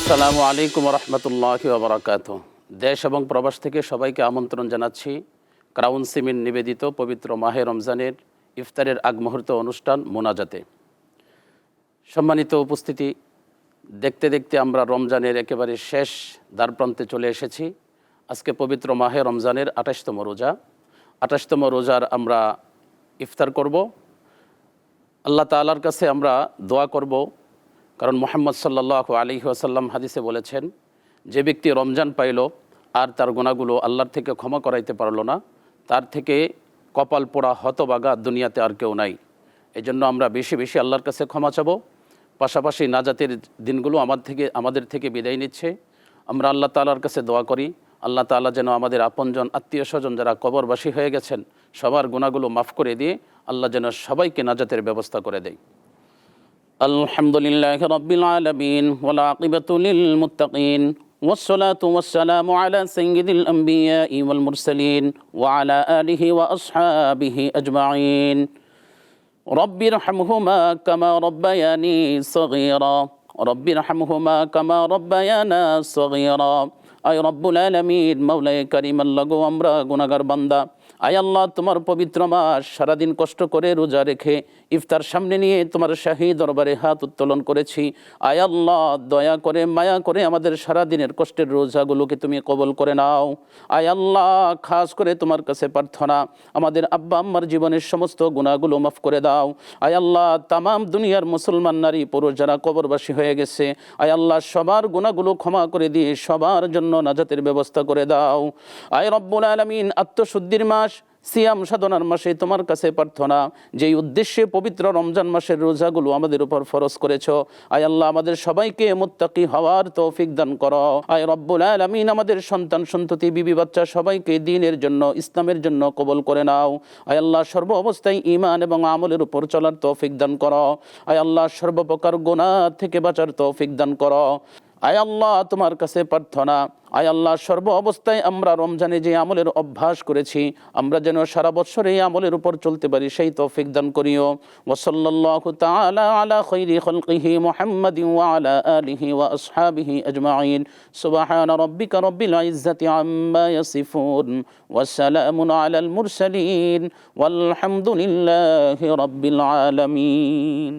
আসসালামু আলাইকুম রহমতুল্লাহি ওয়া বারাকাতুহু। দেশ এবং প্রবাস থেকে সবাইকে আমন্ত্রণ জানাচ্ছি ক্রাউন সিমেন্ট নিবেদিত পবিত্র মাহে রমজানের ইফতারের আগ মুহূর্ত অনুষ্ঠান মোনাজাতে। সম্মানিত উপস্থিতি, দেখতে দেখতে আমরা রমজানের একেবারে শেষ দ্বারপ্রান্তে চলে এসেছি। আজকে পবিত্র মাহে রমজানের ২৮তম রোজা। ২৮তম রোজার আমরা ইফতার করব। আল্লাহ তাআলার কাছে আমরা দোয়া করব, কারণ মুহাম্মদ সাল্লাল্লাহু আলাইহি ওয়াসাল্লাম হাদিসে বলেছেন, যে ব্যক্তি রমজান পাইল আর তার গুনাহগুলো আল্লাহর থেকে ক্ষমা করাইতে পারল না, তার থেকে কপাল পোড়া হতভাগা দুনিয়াতে আর কেউ নাই। এজন্য আমরা বেশি বেশি আল্লাহর কাছে ক্ষমা চাবো। পাশাপাশি নাজাতের দিনগুলো আমাদের থেকে বিদায় নিচ্ছে। আমরা আল্লাহ তাআলার কাছে দোয়া করি, আল্লাহ তাআলা যেন আমাদের আপনজন আত্মীয় স্বজন যারা কবরবাসী হয়ে গেছেন সবার গুনাহগুলো মাফ করে দিয়ে আল্লাহ যেন সবাইকে নাজাতের ব্যবস্থা করে দেয়। আলহামদুলিল্লাহি রাব্বিল আলামিন ওয়াল আকিবাতু লিল মুত্তাকিন والصلاة والسلام على سيد الأنبياء والمرسلين وعلى آله وأصحابه أجمعين رب ارحمهما كما ربياني صغيرا رب ارحمهما كما ربيانا صغيرا আয় রব্বুল আলামিন, মাওলায়ে কারীম, আল্লাহ গো, আমরা গুনাহগার বান্দা। আয় আল্লাহ, তোমার পবিত্র মাস সারাদিন কষ্ট করে রোজা রেখে ইফতার সামনে নিয়ে তোমার শাহী দরবারে হাত উত্তোলন করেছি। আয় আল্লাহ, দয়া করে মায়া করে আমাদের সারাদিনের কষ্টের রোজাগুলোকে তুমি কবুল করে নাও। আয় আল্লাহ, খাস করে তোমার কাছে প্রার্থনা, আমাদের আব্বা আম্মার জীবনের সমস্ত গুনাহগুলো মাফ করে দাও। আয় আল্লাহ, তামাম দুনিয়ার মুসলমান নারী পুরুষ যারা কবরবাসী হয়ে গেছে, আয় আল্লাহ, সবার গুনাহগুলো ক্ষমা করে দিয়ে সবার জন্য নাজাতের ব্যবস্থা করে দাও। আয় রব্বুল আলামিন, আত্মশুদ্ধির মাস, সিয়াম সাধনার মাসে তোমার কাছে প্রার্থনা, যেই উদ্দেশ্যে পবিত্র রমজান মাসের রোজাগুলো আমাদের উপর ফরজ করেছো, আয় আল্লাহ, আমাদের সবাইকে মুত্তাকি হওয়ার তৌফিক দান করো। আয় রব্বুল আলামিন, আমাদের সন্তান সন্ততি বিবি বাচ্চা সবাইকে দ্বীনের জন্য, ইসলামের জন্য কবুল করে নাও। আয় আল্লাহ, সর্ব অবস্থায় ঈমান এবং আমলের উপর চলার তৌফিক দান করো। আয় আল্লাহ, সর্বপ্রকার গুনাহ থেকে বাঁচার তৌফিক দান করো। আয় আল্লাহ, তোমার কাছে প্রার্থনা, আয় আল্লাহ, সর্ব অবস্থায় আমরা রমজানে যে আমলের অভ্যাস করেছি আমরা যেন সারা বছর এই আমলের উপর চলতে পারি, সেই তৌফিক দান করিও। ওয়া সাল্লাল্লাহু তাআলা আলা খায়রি খালকিহি মুহাম্মাদিন ওয়া আলা আলিহি ওয়া আসহাবিহি আজমাইন। সুবহান রাব্বিকা রাব্বিল ইজ্জাতি আম্মা ইয়াসিফুন ওয়া সালামুন আলাল মুরসালিন ওয়াল হামদুলিল্লাহি রাব্বিল আলামিন।